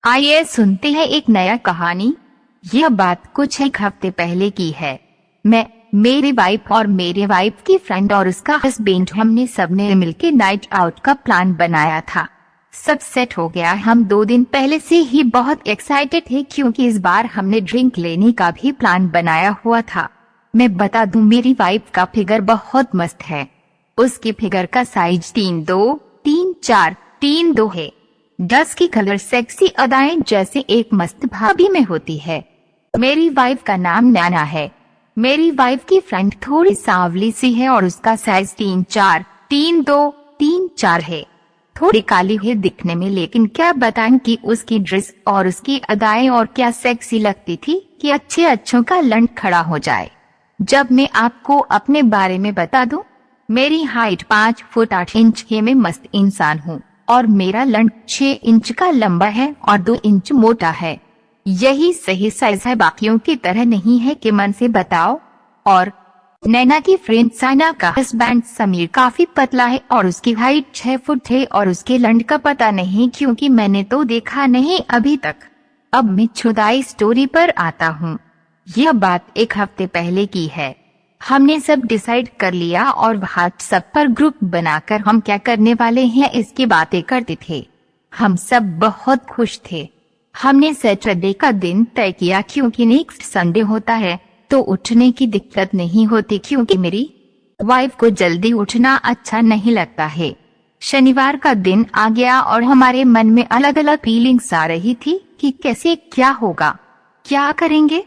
आइए सुनते हैं एक नया कहानी। यह बात कुछ एक हफ्ते पहले की है। मैं, मेरी वाइफ और मेरे वाइफ की फ्रेंड और उसका हस्बैंड, हमने सबने मिलकर नाइट आउट का प्लान बनाया था। सब सेट हो गया। हम 2 दिन पहले से ही बहुत एक्साइटेड थे क्योंकि इस बार हमने ड्रिंक लेने का भी प्लान बनाया हुआ था। मैं बता दूं, मेरी वाइफ का फिगर बहुत मस्त है। उसकी फिगर का साइज 3'2", 3'4", 3'2" है। डस की कलर सेक्सी अदाएं जैसे एक मस्त भाभी में होती है। मेरी वाइफ का नाम नैना है। मेरी वाइफ की फ्रेंड थोड़ी सांवली सी है और उसका साइज 3'4", 3'2", 3'4" है। थोड़ी काली है दिखने में, लेकिन क्या बताएं कि उसकी ड्रेस और उसकी अदाएं और क्या सेक्सी लगती थी कि अच्छे अच्छों का लंड खड़ा हो जाए। जब मैं आपको अपने बारे में बता दूं, मेरी हाइट 5 फुट 8 इंच है। मैं मस्त इंसान हूँ और मेरा लंड 6 इंच का लंबा है और 2 इंच मोटा है। यही सही साइज है, बाकियों की तरह नहीं है कि मन से बताओ। और नैना की फ्रेंड साइना का हस्बैंड समीर काफी पतला है और उसकी हाइट 6 फुट है और उसके लंड का पता नहीं क्योंकि मैंने तो देखा नहीं अभी तक। अब मैं छुदाई स्टोरी पर आता हूँ। यह बात एक हफ्ते पहले की है। हमने सब डिसाइड कर लिया और व्हाट्सएप पर ग्रुप बनाकर हम क्या करने वाले हैं इसकी बातें करते थे। हम सब बहुत खुश थे। हमने सैटरडे का दिन तय किया क्योंकि नेक्स्ट संडे होता है तो उठने की दिक्कत नहीं होती क्योंकि मेरी वाइफ को जल्दी उठना अच्छा नहीं लगता है। शनिवार का दिन आ गया और हमारे मन में अलग अलग फीलिंग्स आ रही थी कि कैसे क्या होगा, क्या करेंगे,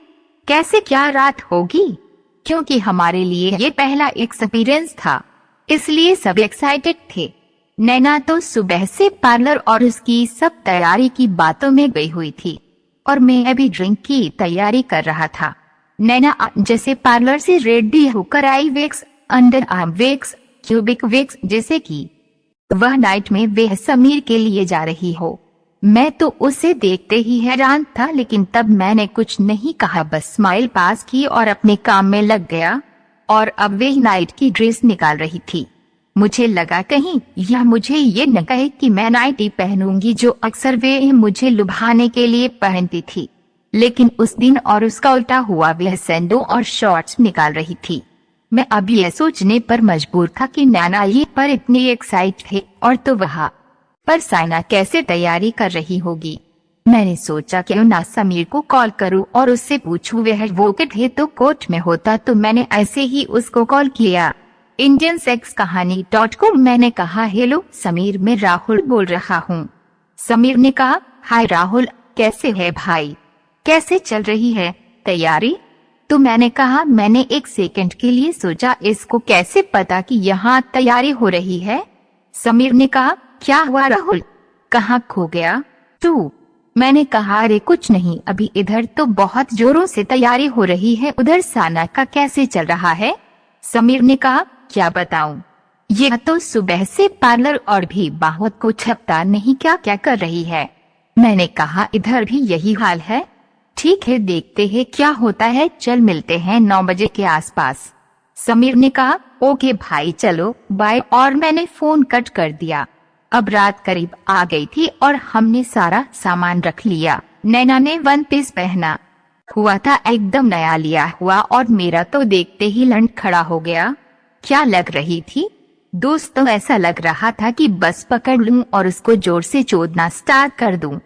कैसे क्या रात होगी, क्योंकि हमारे लिए ये पहला एक्सपीरियंस था, इसलिए सब एक्साइटेड थे। नैना तो सुबह से पार्लर और उसकी सब तैयारी की बातों में गई हुई थी और मैं अभी ड्रिंक की तैयारी कर रहा था। नैना जैसे पार्लर से रेडी होकर आई wax, under arm wax, cubic wax, जैसे कि वह नाइट में वह समीर के लिए जा रही हो। मैं तो उसे देखते ही हैरान था, लेकिन तब मैंने कुछ नहीं कहा, बस स्माइल पास की और अपने काम में लग गया। और अब वह नाइट की ड्रेस निकाल रही थी। मुझे लगा कहीं यह मुझे ये न कहे कि मैं नाइटी पहनूंगी जो अक्सर वे मुझे लुभाने के लिए पहनती थी, लेकिन उस दिन और उसका उल्टा हुआ, वह सैंडो और शॉर्ट्स निकाल रही थी। मैं अब यह सोचने पर मजबूर था कि नैना ये पर इतनी एक्साइट है और तो वहाँ पर साइना कैसे तैयारी कर रही होगी। मैंने सोचा क्यों ना समीर को कॉल करूं और उससे पूछूं वह वोकेट है तो कोर्ट में होता, तो मैंने ऐसे ही उसको कॉल किया। indiansexkahani.com। मैंने कहा, हेलो समीर, मैं राहुल बोल रहा हूँ। समीर ने कहा, हाय राहुल, कैसे है भाई, कैसे चल रही है तैयारी? तो मैंने कहा, मैंने एक सेकंड के लिए सोचा इसको कैसे पता कि यहाँ तैयारी हो रही है। समीर ने कहा, क्या हुआ राहुल, कहाँ खो गया तू? मैंने कहा, अरे कुछ नहीं, अभी इधर तो बहुत जोरों से तैयारी हो रही है, उधर साना का कैसे चल रहा है? समीर ने कहा, क्या बताऊं, यह तो सुबह से पार्लर और भी बहुत कुछ हफ्ता नहीं क्या क्या कर रही है। मैंने कहा, इधर भी यही हाल है। ठीक है, देखते हैं क्या होता है, चल मिलते हैं 9 बजे के आसपास। समीर ने कहा, ओके भाई चलो बाय, और मैंने फोन कट कर दिया। अब रात करीब आ गई थी और हमने सारा सामान रख लिया। नैना ने 1 पीस पहना हुआ था, एकदम नया लिया हुआ, और मेरा तो देखते ही लंड खड़ा हो गया। क्या लग रही थी दोस्तों, ऐसा लग रहा था कि बस पकड़ लूं और उसको जोर से चोदना स्टार्ट कर दूं।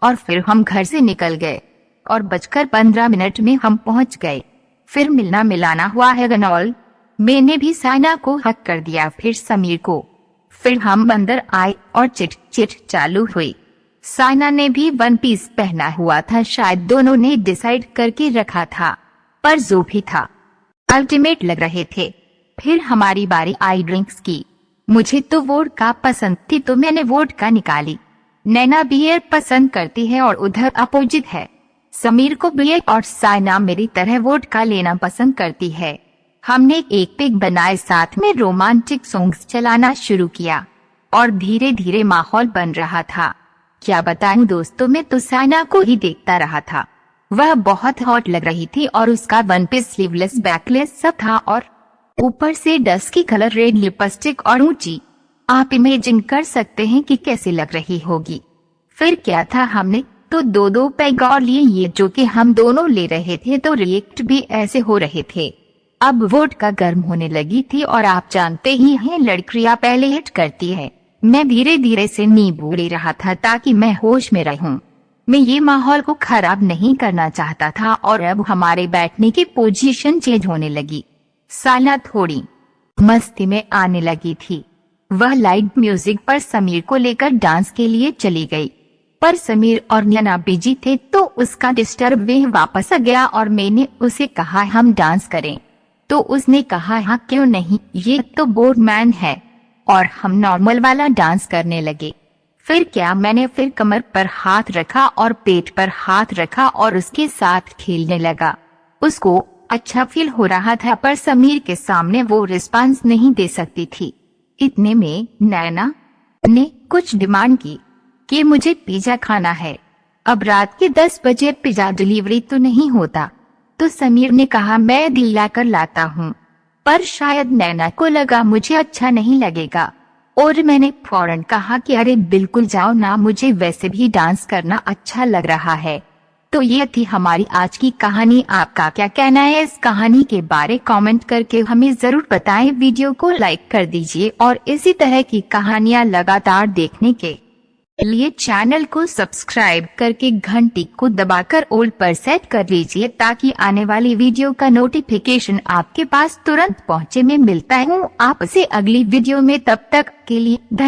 और फिर हम घर से निकल गए और 15 में हम पहुंच गए। फिर मिलना मिलाना हुआ है गनौल। मैंने भी साइना को हक कर दिया, फिर समीर को। फिर हम अंदर आए और चिट चिट चालू हुई। साइना ने भी 1 पीस पहना हुआ था, शायद दोनों ने डिसाइड करके रखा था, पर जो भी था अल्टीमेट लग रहे थे। फिर हमारी बारी आई ड्रिंक्स की। मुझे तो वोडका पसंद थी तो मैंने वोडका निकाली। नैना बियर पसंद करती है और उधर अपोजिट है, समीर को बियर और साइना मेरी तरह वोडका लेना पसंद करती है। हमने एक पिक बनाए, साथ में रोमांटिक सॉन्ग्स चलाना शुरू किया और धीरे धीरे माहौल बन रहा था। क्या बताऊं दोस्तों, मैं तो साइना को ही देखता रहा था। वह बहुत हॉट लग रही थी और उसका 1 पीस स्लीवलेस बैकलेस सब था और ऊपर से डस्ट की कलर रेड लिपस्टिक और ऊंची। आप इमेजिन कर सकते हैं कि कैसे लग रही होगी। फिर क्या था, हमने तो दो दो पैग और लिए ये जो कि हम दोनों ले रहे थे, तो रिएक्ट भी ऐसे हो रहे थे। अब वोडका गर्म होने लगी थी और आप जानते ही हैं लड़कियां पहले हिट करती है। मैं धीरे धीरे से नींबू ले रहा था ताकि मैं होश में रहूं। मैं ये माहौल को खराब नहीं करना चाहता था और अब हमारे बैठने की पोजीशन चेंज होने लगी। साला थोड़ी मस्ती में आने लगी थी। वह लाइट म्यूजिक पर समीर को लेकर डांस के लिए चली गई, पर समीर और नैना बिजी थे तो उसका डिस्टर्ब वे वापस आ गया और मैंने उसे कहा हम डांस करें, तो उसने कहा हाँ क्यों नहीं, ये तो बोर्डमैन है। और हम नॉर्मल वाला डांस करने लगे। फिर क्या, मैंने फिर कमर पर हाथ रखा और पेट पर हाथ रखा और उसके साथ खेलने लगा। उसको अच्छा फील हो रहा था, पर समीर के सामने वो रिस्पांस नहीं दे सकती थी। इतने में नैना ने कुछ डिमांड की कि मुझे पिज्जा खाना है। अब रात के 10 बजे पिज्जा डिलीवरी तो नहीं होता, तो समीर ने कहा मैं दिला कर लाता हूँ, पर शायद नैना को लगा मुझे अच्छा नहीं लगेगा और मैंने फौरन कहा कि अरे बिल्कुल जाओ ना, मुझे वैसे भी डांस करना अच्छा लग रहा है। तो ये थी हमारी आज की कहानी। आपका क्या कहना है इस कहानी के बारे कमेंट करके हमें जरूर बताएं। वीडियो को लाइक कर दीजिए और इसी तरह की कहानियां लगातार देखने के लिए चैनल को सब्सक्राइब करके घंटी को दबाकर ऑल पर सेट कर लीजिए ताकि आने वाली वीडियो का नोटिफिकेशन आपके पास तुरंत पहुंचे। में मिलता हूँ आपसे अगली वीडियो में, तब तक के लिए